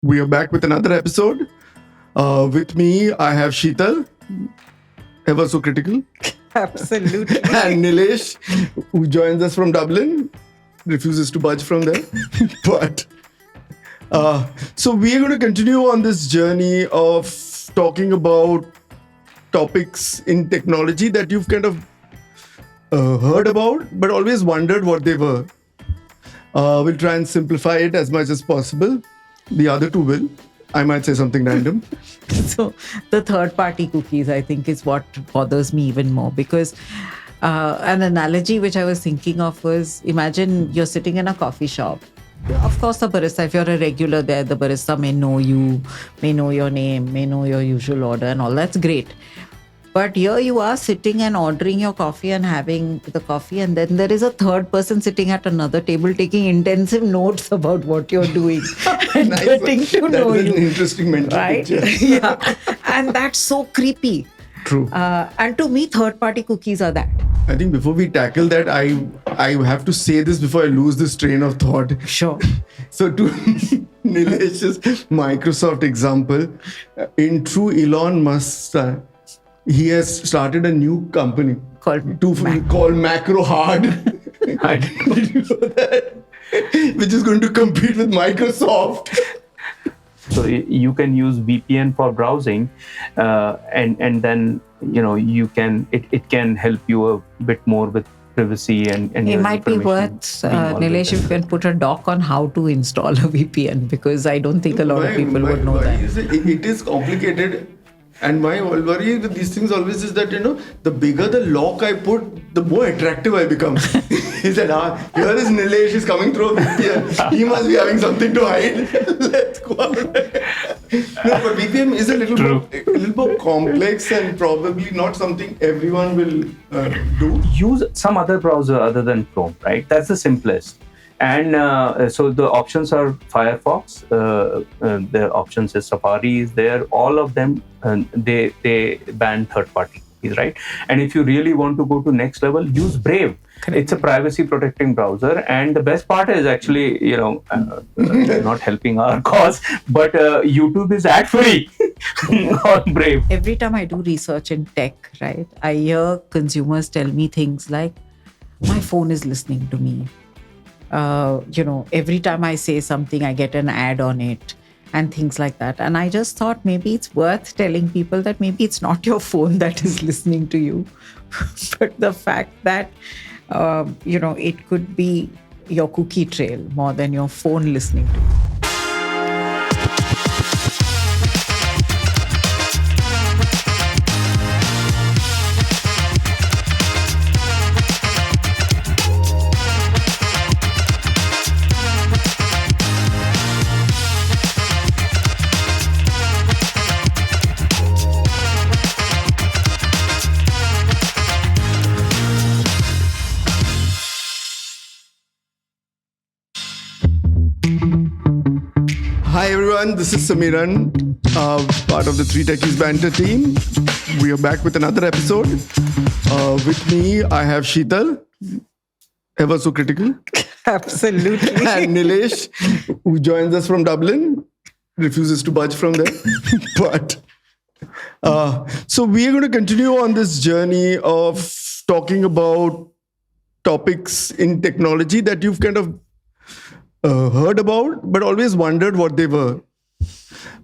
We are back with another episode. With me, I have Sheetal, ever so critical, Absolutely. and Nilesh, who joins us from Dublin, refuses to budge from there. but so we are going to continue on this journey of talking about topics in technology that you've kind of heard about, but always wondered what they were. We'll try and simplify it as much as possible. The other two will. I might say something random. So the third party cookies, I think, is what bothers me even more because an analogy which I was thinking of was, imagine you're sitting in a coffee shop. Of course, the barista, if you're a regular there, the barista may know you, may know your name, may know your usual order and all. That's great. But here you are sitting and ordering your coffee and having the coffee, and then there is a third person sitting at another table taking intensive notes about what you're doing and Nice. getting to know That is you. an interesting mental Right? picture. Yeah. And that's so creepy. True. And to me, third party cookies are that. I think before we tackle that, I have to say this before I lose this train of thought. Sure. So to Nilesh's Microsoft example, in true Elon Musk style, he has started a new company Called called Macro Hard. Did you know that? Which is going to compete with Microsoft. So you can use VPN for browsing, and then you can it can help you a bit more with privacy and It your might be information worth, being all Nilesh, if you can put a doc on how to install a VPN, because I don't think a lot of people would know that. It is complicated. And my worry with these things always is that, the bigger the lock I put, the more attractive I become. He said, here is Nilesh, he's coming through a VPN. He must be having something to hide. Let's go out. No, but VPN is a little more complex and probably not something everyone will do. use some other browser other than Chrome, right? That's the simplest. And so the options are Firefox, the options is Safari is there. All of them, they ban third-party cookies, right? And if you really want to go to next level, use Brave. It's a privacy-protecting browser, and the best part is actually, not helping our cause, but YouTube is ad-free on Brave. Every time I do research in tech, right, I hear consumers tell me things like, my phone is listening to me. Every time I say something, I get an ad on it and things like that. And I just thought maybe it's worth telling people that maybe it's not your phone that is listening to you, but the fact that, it could be your cookie trail more than your phone listening to you. Hi everyone, this is Samiran, part of the Techies Banter team. We are back with another episode. With me, I have Sheetal, ever so critical, Absolutely. and Nilesh, who joins us from Dublin, refuses to budge from there. But so we are going to continue on this journey of talking about topics in technology that you've kind of heard about, but always wondered what they were.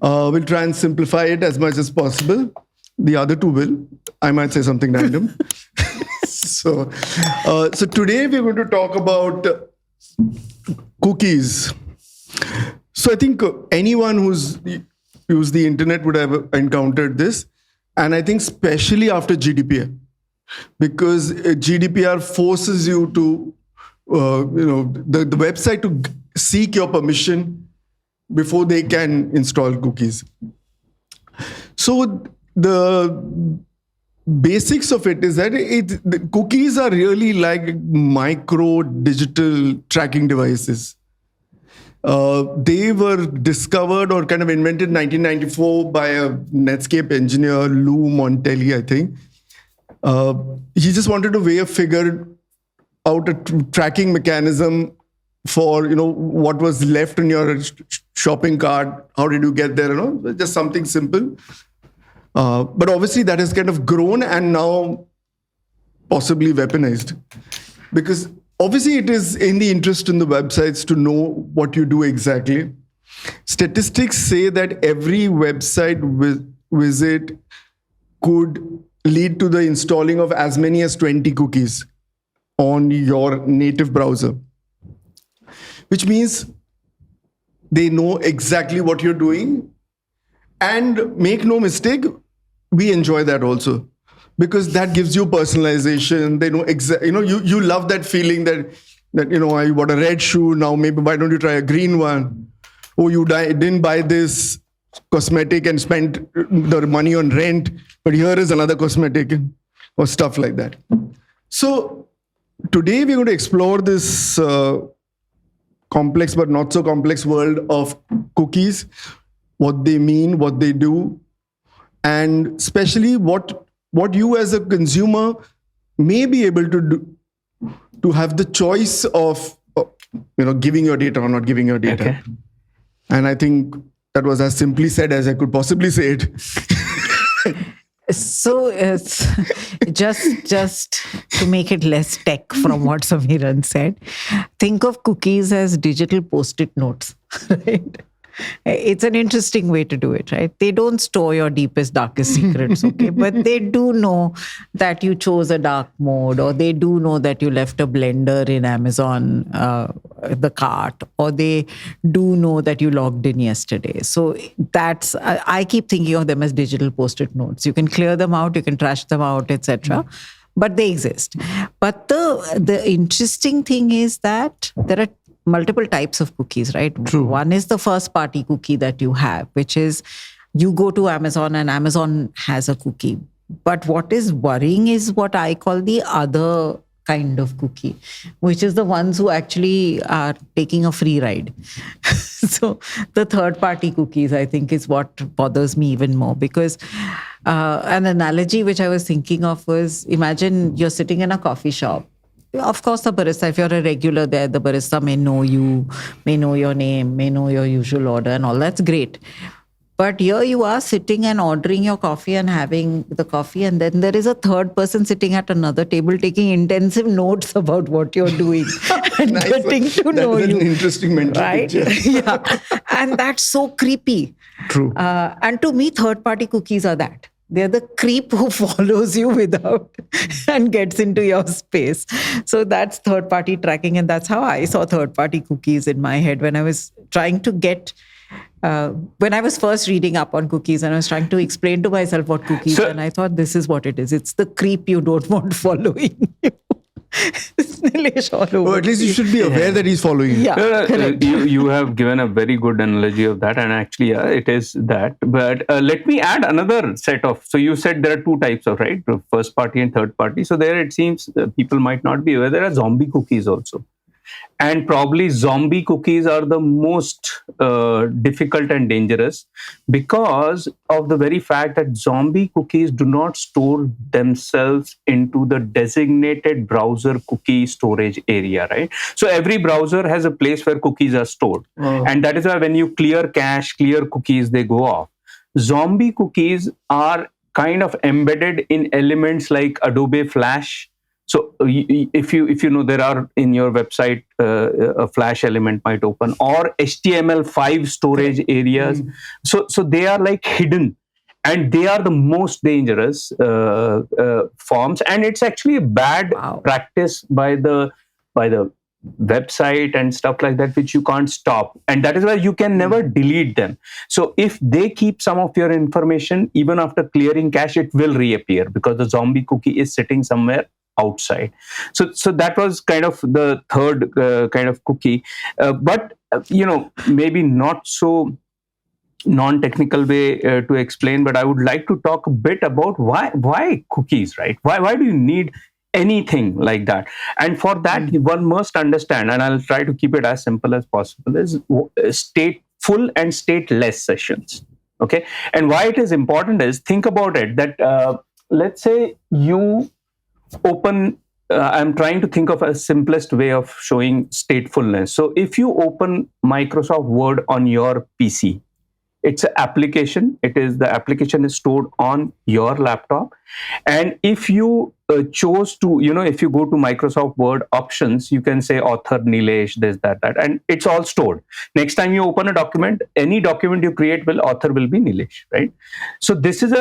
We'll try and simplify it as much as possible. The other two will. I might say something random. So today we're going to talk about cookies. So I think anyone who's used the internet would have encountered this. And I think especially after GDPR, because GDPR forces you to, the website to seek your permission before they can install cookies. So the basics of it is that the cookies are really like micro digital tracking devices. They were discovered or kind of invented in 1994 by a Netscape engineer, Lou Montelli, I think. He just wanted to figure out a tracking mechanism for what was left in your shopping cart. How did you get there? Just something simple. But obviously that has kind of grown and now possibly weaponized, because obviously it is in the interest in the websites to know what you do exactly. Statistics say that every website visit could lead to the installing of as many as 20 cookies on your native browser, which means they know exactly what you're doing. And make no mistake, we enjoy that also, because that gives you personalization. They know exactly, you love that feeling that I bought a red shoe, now maybe why don't you try a green one? Oh, you didn't buy this cosmetic and spent the money on rent, but here is another cosmetic, or stuff like that. So today we're going to explore this complex but not so complex world of cookies, what they mean, what they do, and especially what you as a consumer may be able to do to have the choice of giving your data or not giving your data. Okay. And I think that was as simply said as I could possibly say it. So it's just to make it less tech from what Samiran said, think of cookies as digital post-it notes, right? It's an interesting way to do it, right? They don't store your deepest, darkest secrets, okay? But they do know that you chose a dark mode, or they do know that you left a blender in Amazon, the cart, or they do know that you logged in yesterday. So I keep thinking of them as digital post-it notes. You can clear them out, you can trash them out, etc. But they exist. But the interesting thing is that there are multiple types of cookies, right? True. One is the first party cookie that you have, which is you go to Amazon and Amazon has a cookie. But what is worrying is what I call the other kind of cookie, which is the ones who actually are taking a free ride. So the third party cookies, I think, is what bothers me even more, because an analogy which I was thinking of was, imagine you're sitting in a coffee shop. Of course, the barista, if you're a regular there, the barista may know you, may know your name, may know your usual order and all. That's great. But here you are sitting and ordering your coffee and having the coffee. And then there is a third person sitting at another table taking intensive notes about what you're doing and Nice. getting to know That is you. an interesting mental Right? picture. Yeah. And that's so creepy. True. And to me, third party cookies are that. They're the creep who follows you without and gets into your space. So that's third party tracking. And that's how I saw third party cookies in my head when I was trying to get, when I was first reading up on cookies and I was trying to explain to myself what cookies are. And I thought, this is what it is. It's the creep you don't want following you. Nilesh all over. Or at least you should be aware that he's following you. Yeah, correct. You have given a very good analogy of that, and actually it is that. But let me add another set of. So you said there are two types of, right, first party and third party. So there it seems people might not be aware there are zombie cookies also. And probably zombie cookies are the most difficult and dangerous because of the very fact that zombie cookies do not store themselves into the designated browser cookie storage area, right? So every browser has a place where cookies are stored. And that is why when you clear cache, clear cookies, they go off. Zombie cookies are kind of embedded in elements like Adobe Flash. So if you know, there are in your website a Flash element might open, or HTML5 storage areas. So they are like hidden, and they are the most dangerous forms. And it's actually a bad practice by the website and stuff like that, which you can't stop. And that is why you can never delete them. So if they keep some of your information, even after clearing cache, it will reappear because the zombie cookie is sitting somewhere outside. So that was kind of the third kind of cookie. But maybe not so non-technical way to explain, but I would like to talk a bit about why cookies, right? Why do you need anything like that? And for that, one must understand, and I'll try to keep it as simple as possible, is stateful and stateless sessions. Okay, and why it is important is, think about it, that let's say you open I'm trying to think of a simplest way of showing statefulness. So if you open Microsoft Word on your PC, it's an application. The application is stored on your laptop. And if you chose to, if you go to Microsoft Word options, you can say author Nilesh, this, that, and it's all stored. Next time you open a document, any document you create author will be Nilesh, right? So this is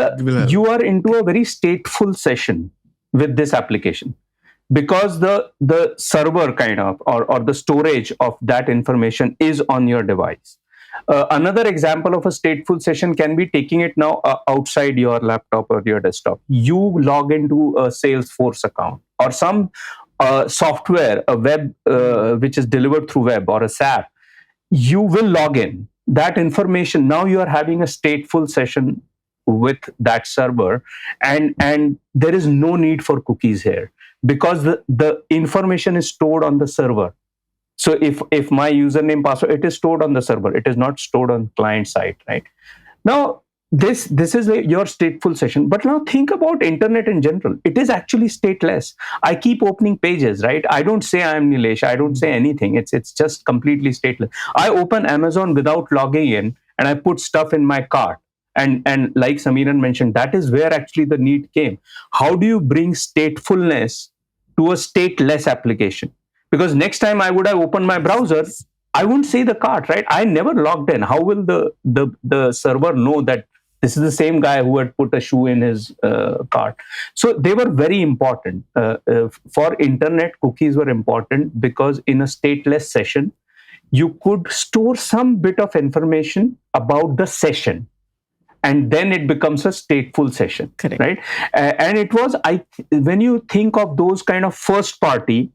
you are into a very stateful session with this application, because the server kind of or the storage of that information is on your device. Another example of a stateful session can be taking it now outside your laptop or your desktop. You log into a Salesforce account or some software, a web which is delivered through web or a SAP. You will log in. That information, now you are having a stateful session with that server, and there is no need for cookies here, because the information is stored on the server. So if my username, password, it is stored on the server. It is not stored on client side, right? Now, this is your stateful session. But now think about internet in general. It is actually stateless. I keep opening pages, right? I don't say I'm Nilesh. I don't say anything. It's just completely stateless. I open Amazon without logging in, and I put stuff in my cart. And like Samiran mentioned, that is where actually the need came. How do you bring statefulness to a stateless application? Because next time I would have opened my browser, I wouldn't say the cart, right? I never logged in. How will the server know that this is the same guy who had put a shoe in his cart? So they were very important. For internet, cookies were important because in a stateless session, you could store some bit of information about the session, and then it becomes a stateful session. Correct. Right? And it was, when you think of those kind of first party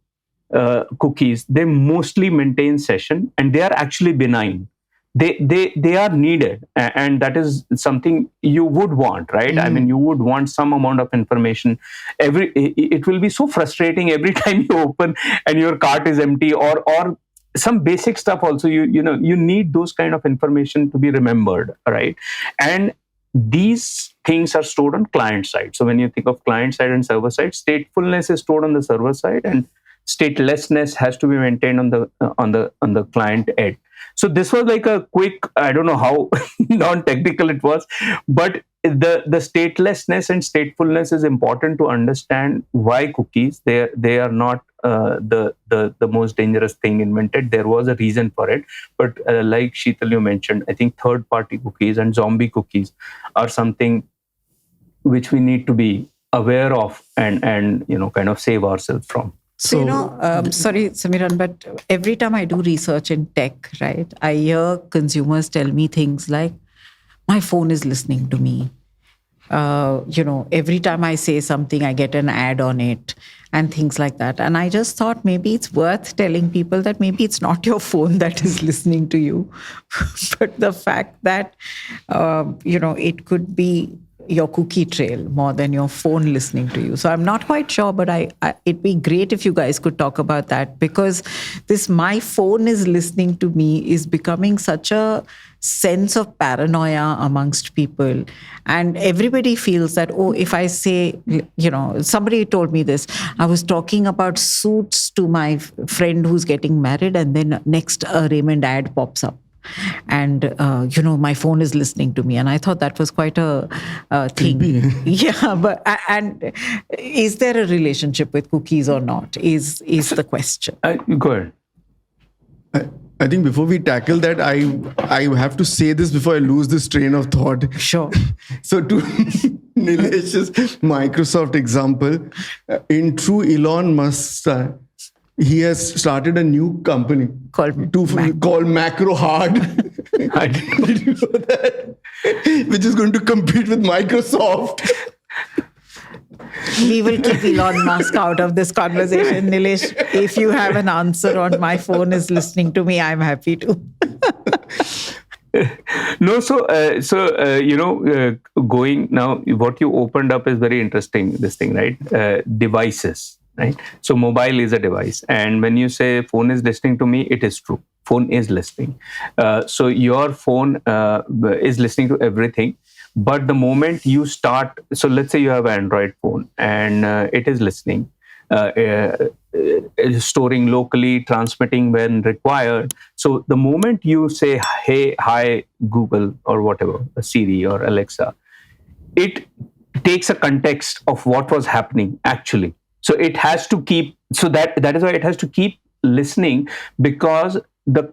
cookies, they mostly maintain session, and they are actually benign. They are needed, and that is something you would want, right? I mean, you would want some amount of information. It will be so frustrating every time you open and your cart is empty, or some basic stuff also. You need those kind of information to be remembered, right? And these things are stored on client side. So when you think of client side and server side, statefulness is stored on the server side, and statelessness has to be maintained on the client end. So this was like a quick, I don't know how non-technical it was, but the statelessness and statefulness is important to understand why cookies, they are not the most dangerous thing invented. There was a reason for it, but like Sheetal, you mentioned, I think third-party cookies and zombie cookies are something which we need to be aware of and kind of save ourselves from. So, sorry, Samiran, but every time I do research in tech, right, I hear consumers tell me things like, my phone is listening to me. Every time I say something, I get an ad on it and things like that. And I just thought maybe it's worth telling people that maybe it's not your phone that is listening to you, but the fact that, it could be your cookie trail more than your phone listening to you. So I'm not quite sure, but it'd be great if you guys could talk about that, because this my phone is listening to me is becoming such a sense of paranoia amongst people. And everybody feels that, if I say, somebody told me this, I was talking about suits to my friend who's getting married, and then next a Raymond ad pops up. And my phone is listening to me, and I thought that was quite a thing. Yeah, but and is there a relationship with cookies or not? Is the question? Go ahead. I think before we tackle that, I have to say this before I lose this train of thought. Sure. So to Nilesh's Microsoft example, in true Elon Musk, he has started a new company called Macro Hard. Did you know that? Which is going to compete with Microsoft. We will keep Elon Musk out of this conversation. Nilesh, if you have an answer on my phone is listening to me, I'm happy to. No, going now, what you opened up is very interesting, this thing, right? Devices. Right? So mobile is a device. And when you say phone is listening to me, it is true. Phone is listening. So your phone is listening to everything. But the moment you start, so let's say you have an Android phone and it is listening. storing locally, transmitting when required. So the moment you say, hey, hi, Google, or whatever, Siri or Alexa, it takes a context of what was happening actually. So it has to keep, so that is why it has to keep listening, because the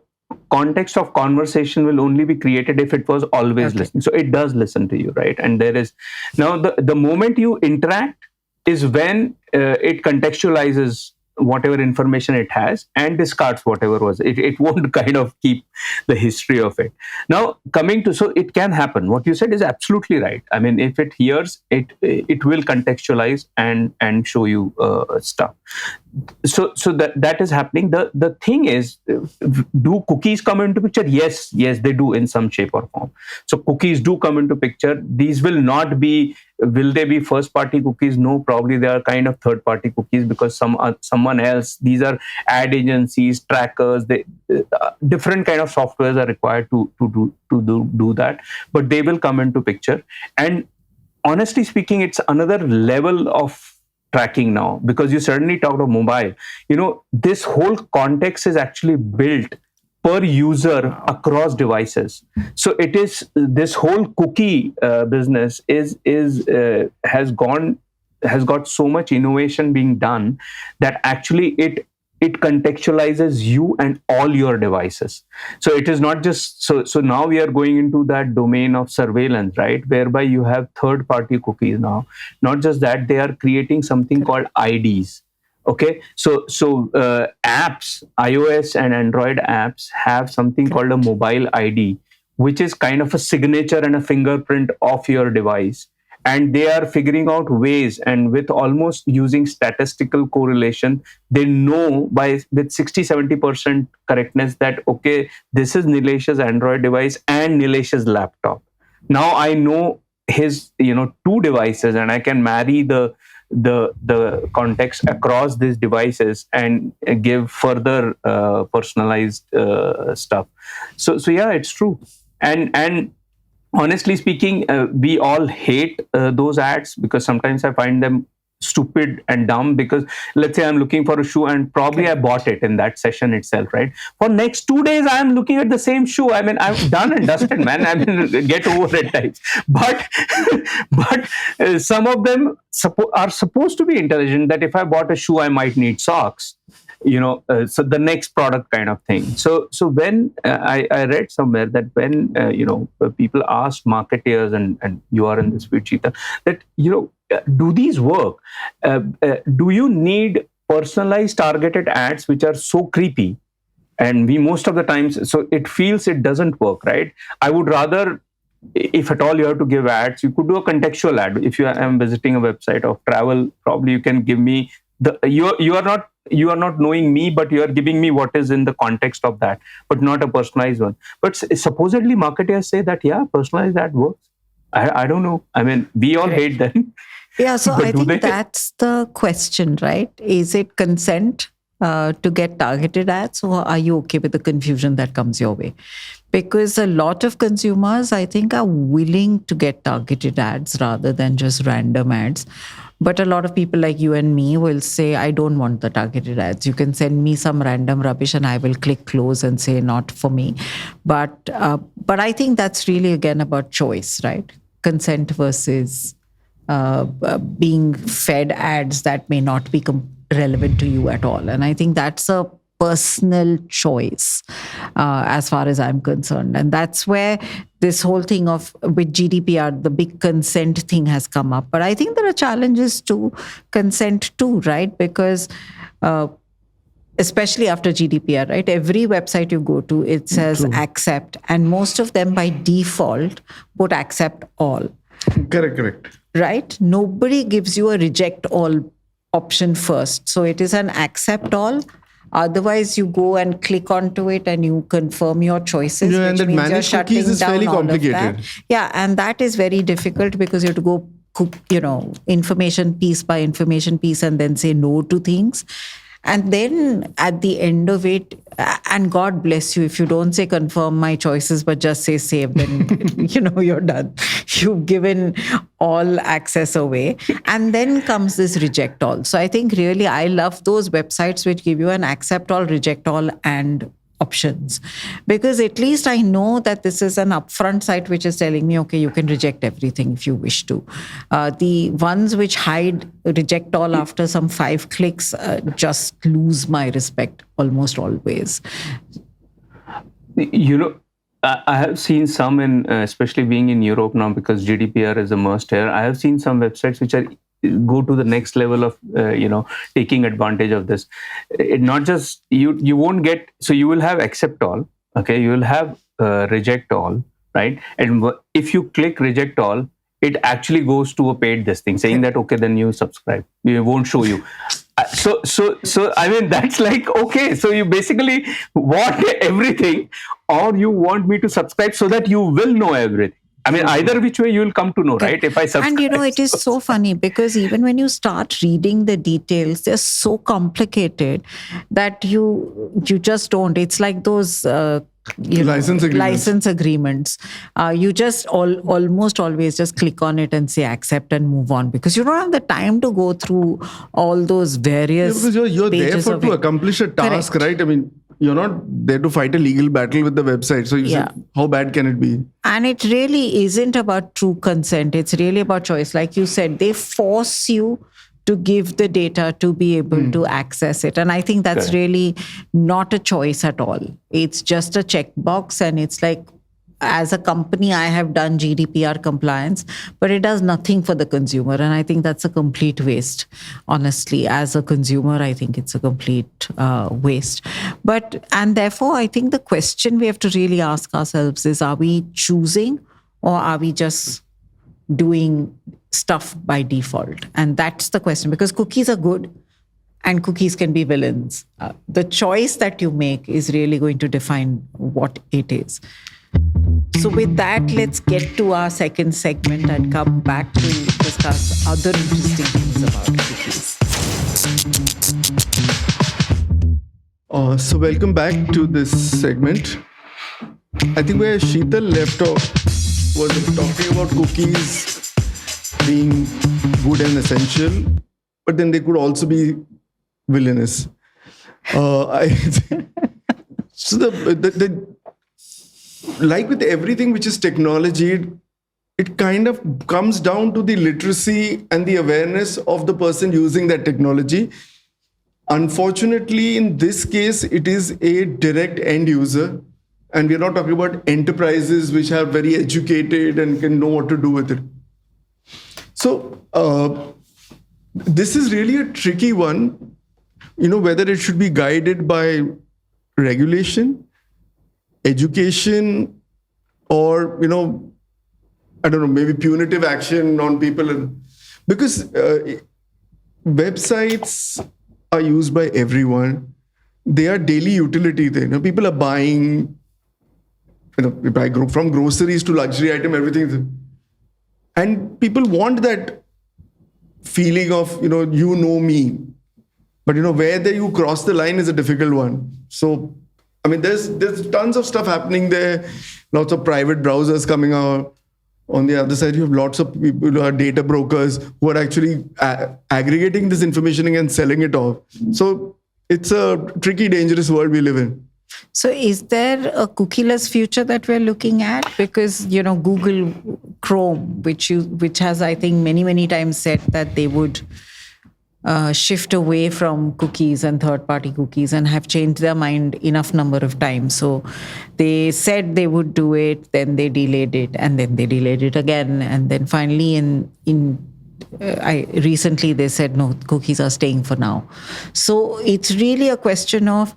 context of conversation will only be created if it was always listening. So it does listen to you, right? And there is now the moment you interact is when it contextualizes whatever information it has and discards whatever was it won't kind of keep the history of it. Now coming to, so it can happen, what you said is absolutely right. I mean, if it hears it, it will contextualize and show you stuff. So that is happening. The thing is, do cookies come into picture? Yes, they do in some shape or form. So cookies do come into picture. These will not be, will they be first party cookies? No, probably they are kind of third party cookies, because someone else, these are ad agencies, trackers, they different kind of softwares are required to do that, but they will come into picture. And honestly speaking, it's another level of tracking now, because you certainly talked of mobile. This whole context is actually built per user across devices. So it is, this whole cookie business has got so much innovation being done that actually it contextualizes you and all your devices. So it is not just, so now we are going into that domain of surveillance, right, whereby you have third party cookies now. Not just that, they are creating something called IDs. Okay, so apps, iOS and Android apps have something called a mobile ID, which is kind of a signature and a fingerprint of your device. And they are figuring out ways, and with almost using statistical correlation, they know with 60-70% correctness that, okay, this is Nilesh's Android device and Nilesh's laptop. Now I know his, two devices, and I can marry the context across these devices and give further personalized stuff. So yeah, it's true. And honestly speaking, we all hate those ads, because sometimes I find them stupid and dumb. Because let's say I'm looking for a shoe, and probably I bought it in that session itself, right? For next 2 days I'm looking at the same shoe. I mean, I'm done and dusted, man. I mean, get over it types. But some of them are supposed to be intelligent, that if I bought a shoe, I might need socks. So the next product kind of thing. So when I read somewhere that when people ask marketeers, and you are in this field, Cheetah, that do these work? Do you need personalized targeted ads which are so creepy? And we most of the times, so it feels it doesn't work, right? I would rather, if at all you have to give ads, you could do a contextual ad. If you am visiting a website of travel, probably you can give me you are not knowing me, but you are giving me what is in the context of that, but not a personalized one. But supposedly marketers say that, yeah, personalized ad works. I don't know. I mean, we all hate them. Yeah, so I think that's the question, right? Is it consent to get targeted ads, or are you okay with the confusion that comes your way? Because a lot of consumers, I think, are willing to get targeted ads rather than just random ads. But a lot of people like you and me will say, I don't want the targeted ads. You can send me some random rubbish and I will click close and say, not for me. But I think that's really, again, about choice, right? Consent versus being fed ads that may not be relevant to you at all. And I think that's a personal choice as far as I'm concerned. And that's where this whole thing of with GDPR, the big consent thing has come up. But I think there are challenges to consent too, right? Because especially after GDPR, right? Every website you go to, it says accept. And most of them by default put accept all. Correct. Right? Nobody gives you a reject all option first. So it is an accept all. Otherwise, you go and click onto it and you confirm your choices. Yeah, and which that means you're manage shutting cookies is down fairly all of complicated. that. Yeah, and that is very difficult because you have to go, information piece by information piece and then say no to things. And then at the end of it, and God bless you, if you don't say confirm my choices, but just say save, then, you're done. you've given all access away. And then comes this reject all. So I think really I love those websites which give you an accept all, reject all, and options, because at least I know that this is an upfront site which is telling me, okay, you can reject everything if you wish to. The ones which hide reject all after some 5 clicks just lose my respect almost always. I have seen some especially being in Europe now, because GDPR is a must here. I have seen some websites which go to the next level of taking advantage of this. Not just you won't get, so you will have accept all, okay, you will have reject all, right? And if you click reject all, it actually goes to a paid this thing saying that, okay, then you subscribe, it won't show you. So I mean, that's like, okay, so you basically want everything, or you want me to subscribe so that you will know everything. I mean, either which way you will come to know, right? If I subscribe. And it is so funny, because even when you start reading the details, they're so complicated that you just don't. It's like those license agreements. You just almost always just click on it and say accept and move on, because you don't have the time to go through all those various. Because you're there to accomplish a task, correct, right? I mean, you're not there to fight a legal battle with the website. So you say, how bad can it be? And it really isn't about true consent. It's really about choice. Like you said, they force you to give the data to be able to access it. And I think that's really not a choice at all. It's just a checkbox. And it's like, as a company, I have done GDPR compliance, but it does nothing for the consumer. And I think that's a complete waste. Honestly, as a consumer, I think it's a complete waste. And therefore, I think the question we have to really ask ourselves is, are we choosing, or are we just doing stuff by default? And that's the question, because cookies are good and cookies can be villains. The choice that you make is really going to define what it is. So with that, let's get to our second segment and come back to discuss other interesting things about cookies. So welcome back to this segment. I think where Sheetal left off was talking about cookies being good and essential, but then they could also be villainous. So like with everything which is technology, it kind of comes down to the literacy and the awareness of the person using that technology. Unfortunately, in this case, it is a direct end user. And we're not talking about enterprises which are very educated and can know what to do with it. So this is really a tricky one, whether it should be guided by regulation, education, or, I don't know, maybe punitive action on people. Because websites are used by everyone. They are daily utility. People are buying, from groceries to luxury item, everything. And people want that feeling of, me. But, where you cross the line is a difficult one. So, I mean, there's tons of stuff happening there. Lots of private browsers coming out. On the other side, you have lots of people who are data brokers who are actually aggregating this information and selling it off. So it's a tricky, dangerous world we live in. So is there a cookieless future that we're looking at? Because, Google Chrome, which has, I think, many, many times said that they would shift away from cookies and third-party cookies, and have changed their mind enough number of times. So they said they would do it, then they delayed it, and then they delayed it again. And then finally recently they said, no, cookies are staying for now. So it's really a question of,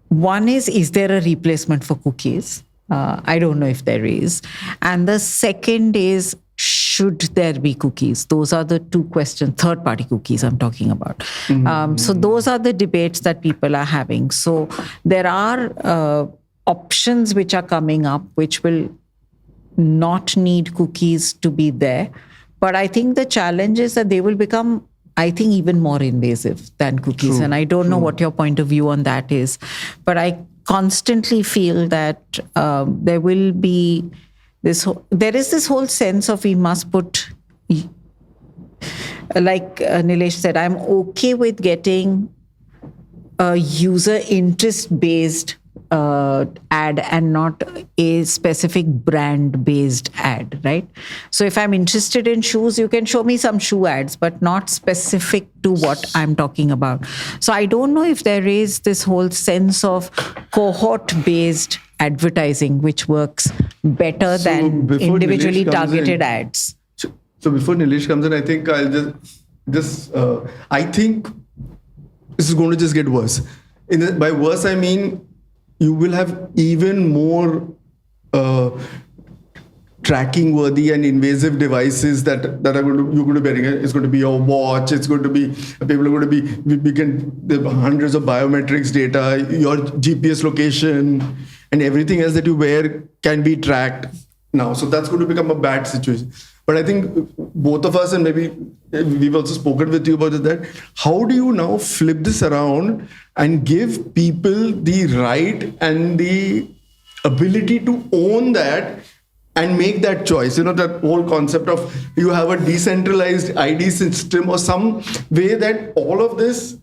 one is there a replacement for cookies? I don't know if there is. And the second is, should there be cookies? Those are the two questions, third-party cookies I'm talking about. Mm-hmm. So those are the debates that people are having. So there are options which are coming up which will not need cookies to be there. But I think the challenge is that they will become, I think, even more invasive than cookies. True, and I don't know what your point of view on that is. But I constantly feel that there will be there is this whole sense of we must put, like Nilesh said, I'm okay with getting a user interest based ad and not a specific brand based ad, right? So if I'm interested in shoes, you can show me some shoe ads, but not specific to what I'm talking about. So I don't know if there is this whole sense of cohort based advertising which works better than individually targeted ads. So before Nilesh comes in, I think I'll I think this is going to just get worse. By worse, I mean you will have even more tracking worthy and invasive devices that are you're going to be wearing. It's going to be your watch. It's going to be people are going to be the hundreds of biometrics data, your GPS location, and everything else that you wear can be tracked now. So that's going to become a bad situation. But I think both of us, and maybe we've also spoken with you about that, how do you now flip this around and give people the right and the ability to own that and make that choice? You know, that whole concept of you have a decentralized ID system or some way that all of this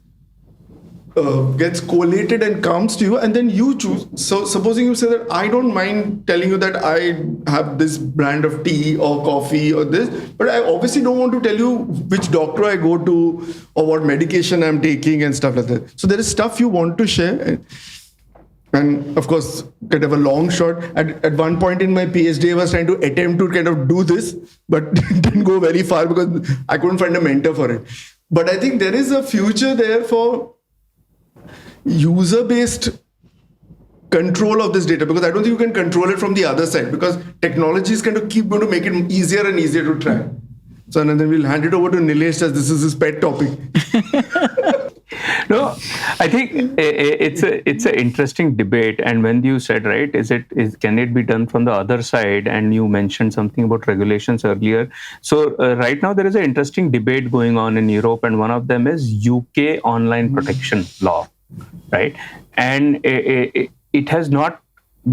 gets collated and comes to you, and then you choose. So supposing you say that I don't mind telling you that I have this brand of tea or coffee or this, but I obviously don't want to tell you which doctor I go to or what medication I'm taking and stuff like that. So there is stuff you want to share. And of course, kind of a long shot. At one point in my PhD, I was trying to attempt to kind of do this, but it didn't go very far because I couldn't find a mentor for it. But I think there is a future there for user-based control of this data, because I don't think you can control it from the other side, because technology is going to make it easier and easier to track. So and then we'll hand it over to Nilesh as this is his pet topic. No, I think it's an interesting debate. And when you said, right, can it be done from the other side? And you mentioned something about regulations earlier. So right now there is an interesting debate going on in Europe, and one of them is UK online protection law, right? And it has not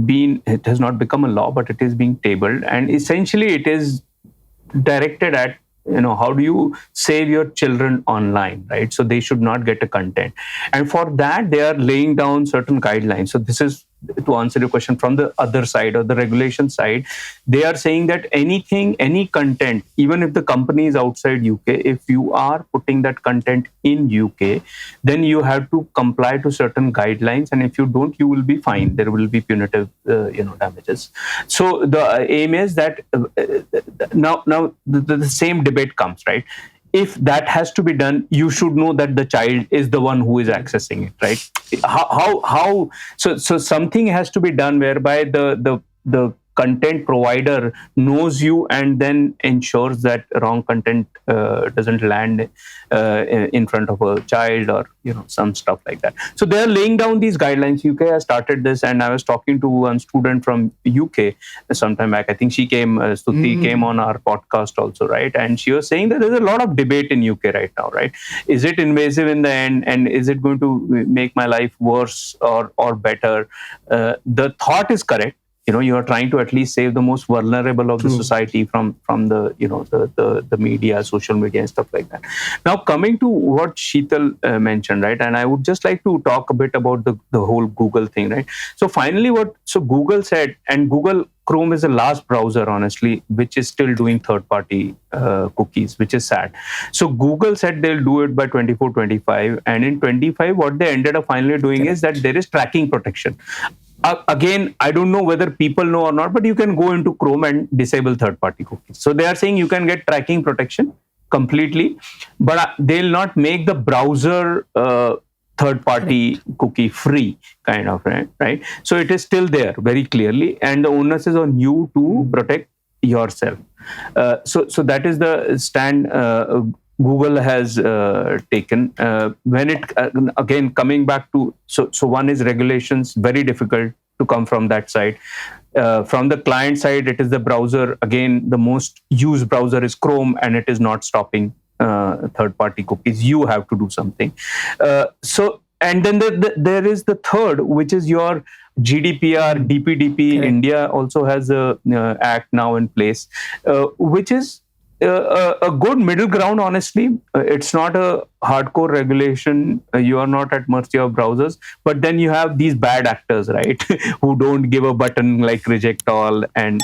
become a law, but it is being tabled, and essentially it is directed at, how do you save your children online, right? So they should not get a content. And for that, they are laying down certain guidelines. So this is to answer your question from the other side or the regulation side. They are saying that any content, even if the company is outside UK, if you are putting that content in UK, then you have to comply to certain guidelines. And if you don't, you will be fined. There will be punitive, damages. So the aim is that now the same debate comes, right? If that has to be done, you should know that the child is the one who is accessing it, right? How? So something has to be done whereby the content provider knows you and then ensures that wrong content doesn't land in front of a child or some stuff like that. So they are laying down these guidelines. UK has started this, and I was talking to one student from UK sometime back. I think she came, Stuti came on our podcast also, right? And she was saying that there's a lot of debate in UK right now, right? Is it invasive in the end, and is it going to make my life worse or better? The thought is correct. You are trying to at least save the most vulnerable of the society from the the media, social media, and stuff like that. Now, coming to what Sheetal mentioned, right? And I would just like to talk a bit about the whole Google thing, right? So finally, Google said, and Google Chrome is the last browser, honestly, which is still doing third-party cookies, which is sad. So Google said they'll do it by 24-25, and in 25, what they ended up finally doing is that there is tracking protection. Again, I don't know whether people know or not, but you can go into Chrome and disable third-party cookies. So they are saying you can get tracking protection completely, but they'll not make the browser third-party cookie free, kind of, right? So it is still there very clearly, and the onus is on you to protect yourself. So that is the stand Google has taken. When it again coming back to so one is regulations, very difficult to come from that side. From the client side, it is the browser. Again, the most used browser is Chrome, and it is not stopping third-party cookies. You have to do something. And then there is the third, which is your GDPR, DPDP. Correct. India also has a act now in place, which is a good middle ground. Honestly, it's not a hardcore regulation. You are not at mercy of browsers, but then you have these bad actors, right, who don't give a button like reject all and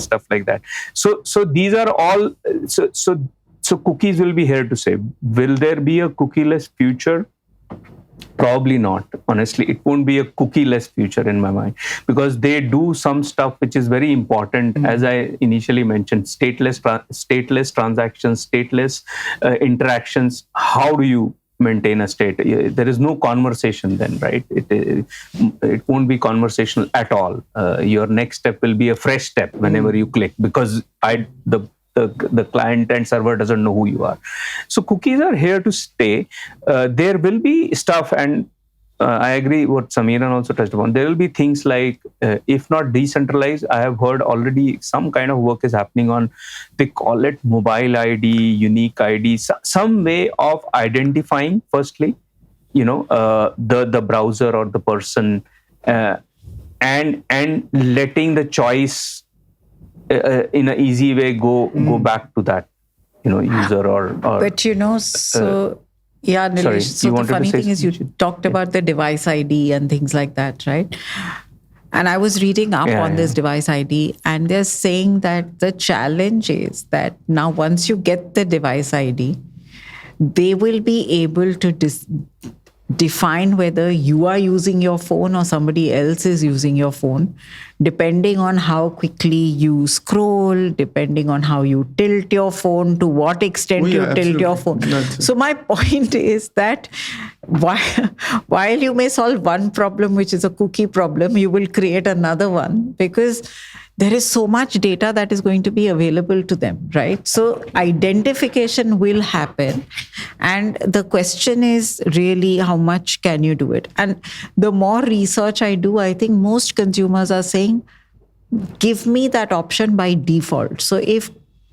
stuff like that. So these are all. So cookies will be here to stay. Will there be a cookieless future? Probably not. Honestly, it won't be a cookie-less future in my mind, because they do some stuff which is very important. As I initially mentioned, stateless transactions, stateless interactions. How do you maintain a state? There is no conversation then, right? It won't be conversational at all. Your next step will be a fresh step whenever you click, because the client and server doesn't know who you are. So cookies are here to stay. There will be stuff, and I agree what Samiran also touched upon. There will be things like, if not decentralized, I have heard already some kind of work is happening on, they call it mobile ID, unique ID, some way of identifying, firstly, the browser or the person, and letting the choice in an easy way go back to that user or But so yeah, Nilesh, sorry, so you the wanted to funny say thing is you something? talked about the device ID and things like that, right? And I was reading up on this device ID, and they're saying that the challenge is that now once you get the device ID, they will be able to define whether you are using your phone or somebody else is using your phone, depending on how quickly you scroll, depending on how you tilt your phone, to what extent you tilt your phone. So my point is that while you may solve one problem, which is a cookie problem, you will create another one, because there is so much data that is going to be available to them, right? So identification will happen. And the question is really, how much can you do it? And the more research I do, I think most consumers are saying, give me that option by default. So if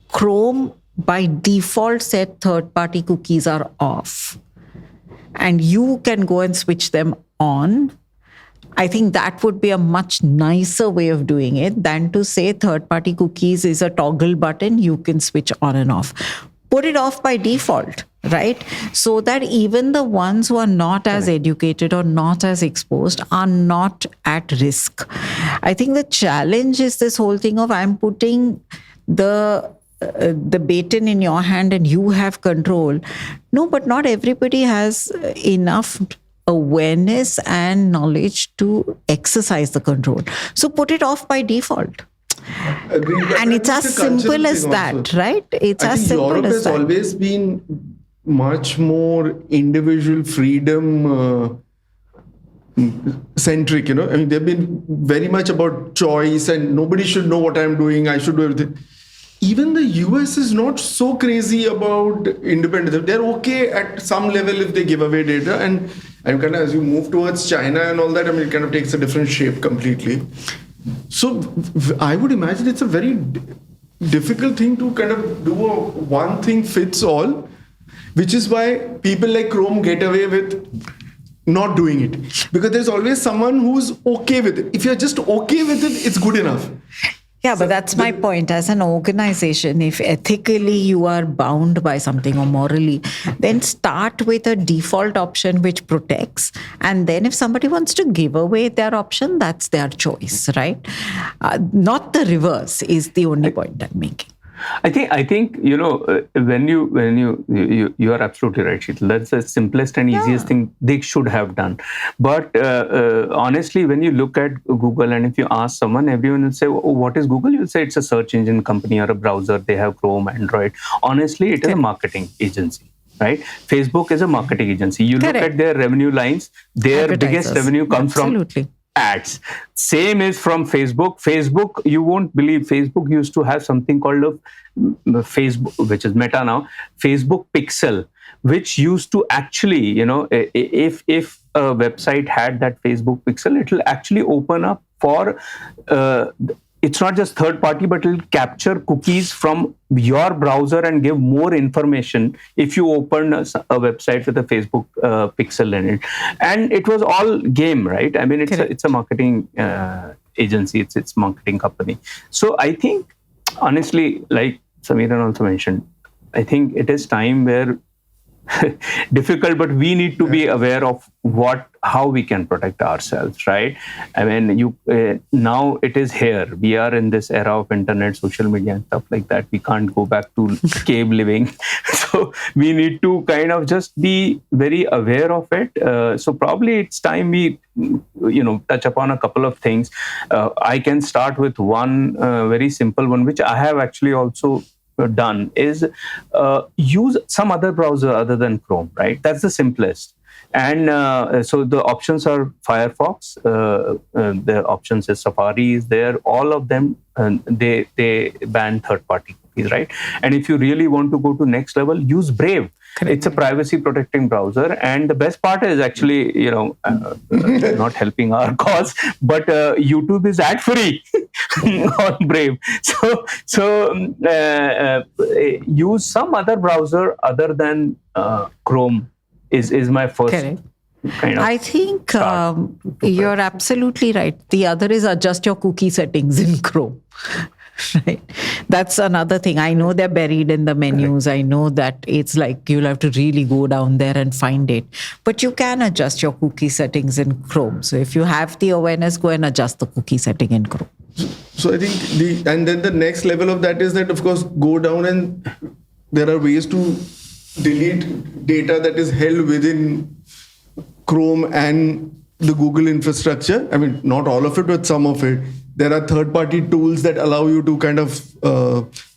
Chrome by default said third-party cookies are off, and you can go and switch them on, I think that would be a much nicer way of doing it than to say third-party cookies is a toggle button, you can switch on and off. Put it off by default, right? So that even the ones who are not as educated or not as exposed are not at risk. I think the challenge is this whole thing of, I'm putting the baton in your hand and you have control. No, but not everybody has enough awareness and knowledge to exercise the control. So put it off by default. And it's as simple as that, right? It's as simple as that. Europe has always been much more individual freedom centric, I mean, they've been very much about choice, and nobody should know what I'm doing, I should do everything. Even the US is not so crazy about independence. They're okay at some level if they give away data, and kind of as you move towards China and all that, I mean, it kind of takes a different shape completely. So I would imagine it's a very difficult thing to kind of do a one thing fits all, which is why people like Chrome get away with not doing it, because there's always someone who's okay with it. If you're just okay with it, it's good enough. Yeah, but that's my point. As an organization, if ethically you are bound by something or morally, then start with a default option which protects. And then if somebody wants to give away their option, that's their choice, right? Not the reverse is the only point I'm making. I think when you are absolutely right, Sheetal. That's the simplest and easiest thing they should have done. But honestly, when you look at Google, and if you ask someone, everyone will say, "Oh, what is Google?" You'll say it's a search engine company or a browser. They have Chrome, Android. Honestly, it is a marketing agency. Right? Facebook is a marketing agency. You look at their revenue lines, their biggest revenue comes from ads. Same is from Facebook. Facebook, you won't believe, Facebook used to have something called a Facebook, which is Meta now, Facebook Pixel, which used to actually, if a website had that Facebook Pixel, it will actually open up for it's not just third party, but it'll capture cookies from your browser and give more information if you open a website with a Facebook pixel in it. And it was all game, right? I mean, it's a marketing agency, it's marketing company. So I think, honestly, like Samiran also mentioned, I think it is time where difficult, but we need to be aware of how we can protect ourselves, right? I mean, now it is here. We are in this era of internet, social media, and stuff like that. We can't go back to cave living, so we need to kind of just be very aware of it. So probably it's time we, touch upon a couple of things. I can start with one very simple one, which I have actually also done, is use some other browser other than Chrome, right? That's the simplest. And so the options are Firefox, the options is Safari is there, all of them, they ban third-party cookies, right? And if you really want to go to next level, use Brave. Correct. It's a privacy protecting browser, and the best part is actually, not helping our cause, but YouTube is ad free on Brave. So use some other browser other than Chrome is my first. Correct. Kind of I think you're absolutely right. The other is adjust your cookie settings in Chrome. Right. That's another thing. I know they're buried in the menus. I know that it's like you'll have to really go down there and find it. But you can adjust your cookie settings in Chrome. So if you have the awareness, go and adjust the cookie setting in Chrome. So I think and then the next level of that is that, of course, go down and there are ways to delete data that is held within Chrome and the Google infrastructure. I mean, not all of it, but some of it. There are third-party tools that allow you to kind of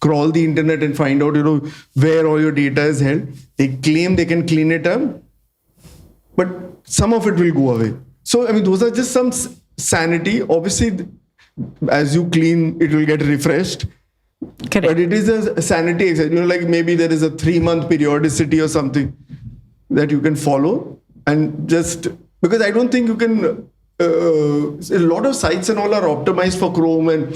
crawl the internet and find out, where all your data is held. They claim they can clean it up, but some of it will go away. So, I mean, those are just some sanity. Obviously, as you clean, it will get refreshed. Correct. But it is a sanity exercise. Like maybe there is a 3-month periodicity or something that you can follow, and just because I don't think you can. A lot of sites and all are optimized for Chrome, and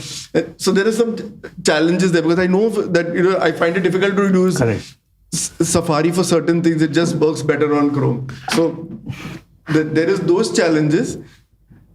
so there are some challenges there, because I know that I find it difficult to use Safari for certain things. It just works better on Chrome. So there is those challenges.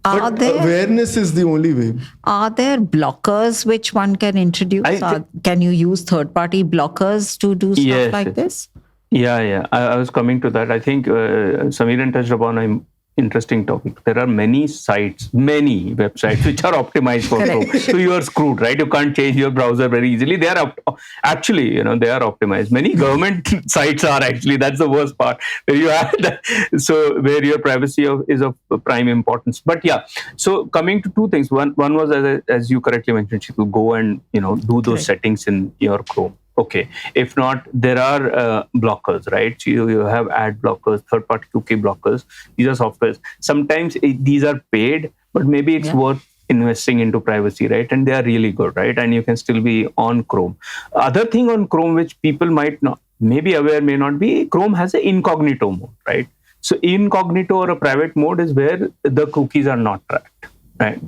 But awareness is the only way. Are there blockers which one can introduce? Can you use third-party blockers to do stuff like this? Yeah. I was coming to that. I think Samiran touched upon an interesting topic. There are many websites which are optimized for Chrome. So you are screwed, right? You can't change your browser very easily. They are actually, they are optimized. Many government sites are actually. That's the worst part. Where you have so where your privacy is of prime importance. But yeah, so coming to two things. One was, as you correctly mentioned, to go and do those settings in your Chrome. Okay. If not, there are blockers, right? So you have ad blockers, third-party cookie blockers. These are softwares. Sometimes these are paid, but maybe it's worth investing into privacy, right? And they are really good, right? And you can still be on Chrome. Other thing on Chrome, which people might not, maybe aware, may not be, Chrome has an incognito mode, right? So incognito or a private mode is where the cookies are not tracked, right?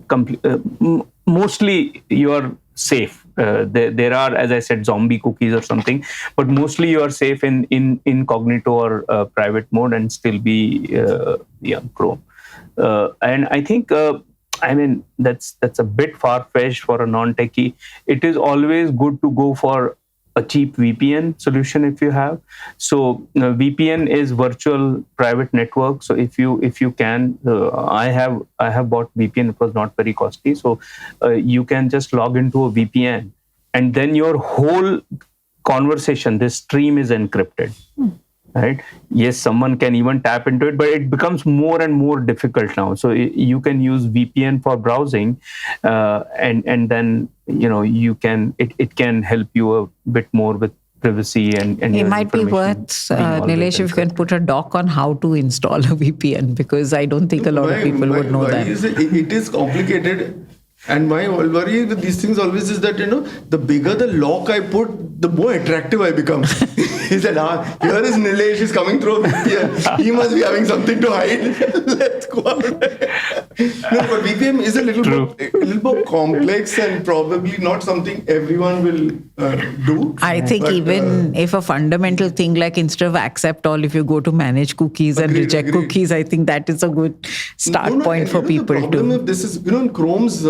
Mostly you are safe. There are, as I said, zombie cookies or something, but mostly you are safe in incognito or private mode and still be Chrome. And I think, that's a bit far-fetched for a non-techie. It is always good to go for a cheap VPN solution if you have. So VPN is virtual private network. So if you can, I have bought VPN. It was not very costly. So you can just log into a VPN, and then your whole conversation, this stream is encrypted. Right? Yes, someone can even tap into it, but it becomes more and more difficult now. So you can use VPN for browsing, and then you can it can help you a bit more with privacy and it might be worth Nilesh, if you can put a doc on how to install a VPN, because I don't think a lot of people would know that. It is complicated. And my worry with these things always is that, the bigger the lock I put, the more attractive I become. He said, here is Nilesh, he's coming through a VPN. He must be having something to hide. Let's go out. No, but VPN is a little more complex and probably not something everyone will do. I think But, even if a fundamental thing like instead of accept all, if you go to manage cookies and reject cookies, I think that is a good start point for people the problem too. with this is, Chrome's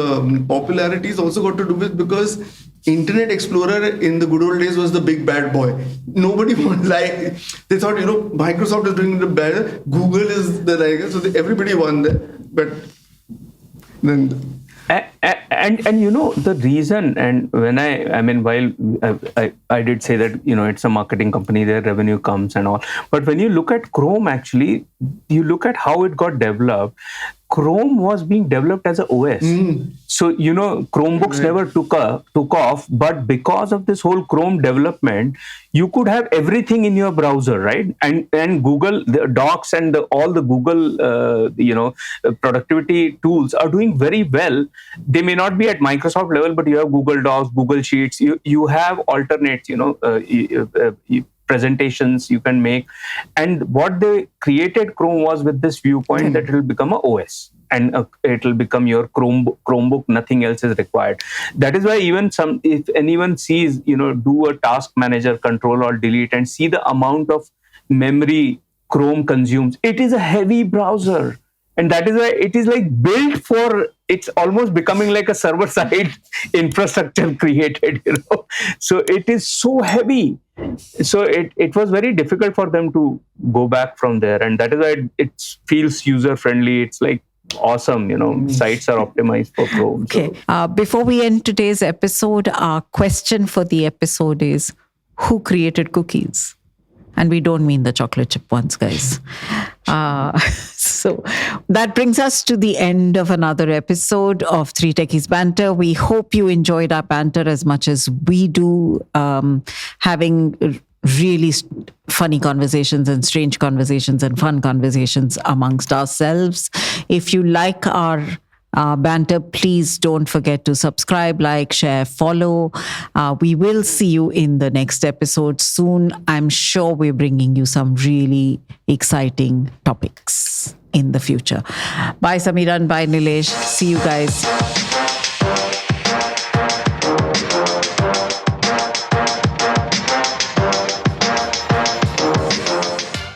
popularity is also got to do with because Internet Explorer in the good old days was the big bad boy. Nobody was like, they thought, Microsoft is doing the bad, Google is the like, so everybody won that. But then... And the reason, and when while I did say that it's a marketing company, their revenue comes and all, but when you look at Chrome, actually you look at how it got developed. Chrome was being developed as a OS. So, Chromebooks never took off, but because of this whole Chrome development, you could have everything in your browser, right? And Google, the Docs and all the Google, productivity tools are doing very well. They may not be at Microsoft level, but you have Google Docs, Google Sheets, you have alternates, presentations you can make. And what they created Chrome was with this viewpoint that it will become a OS and it will become your Chromebook. Nothing else is required. That is why if anyone sees, do a task manager, control or delete, and see the amount of memory Chrome consumes, it is a heavy browser. And that is why it is like built for, it's almost becoming like a server-side infrastructure created, So it is so heavy. So it was very difficult for them to go back from there. And that is why it feels user-friendly. It's like awesome, sites are optimized for Chrome. Okay. Before we end today's episode, our question for the episode is, who created cookies? And we don't mean the chocolate chip ones, guys. So that brings us to the end of another episode of Three Techies Banter. We hope you enjoyed our banter as much as we do, having really funny conversations and strange conversations and fun conversations amongst ourselves. If you like our banter, please don't forget to subscribe, like, share, follow. We will see you in the next episode soon. I'm sure we're bringing you some really exciting topics in the future. Bye, Samira, and bye, Nilesh. See you guys.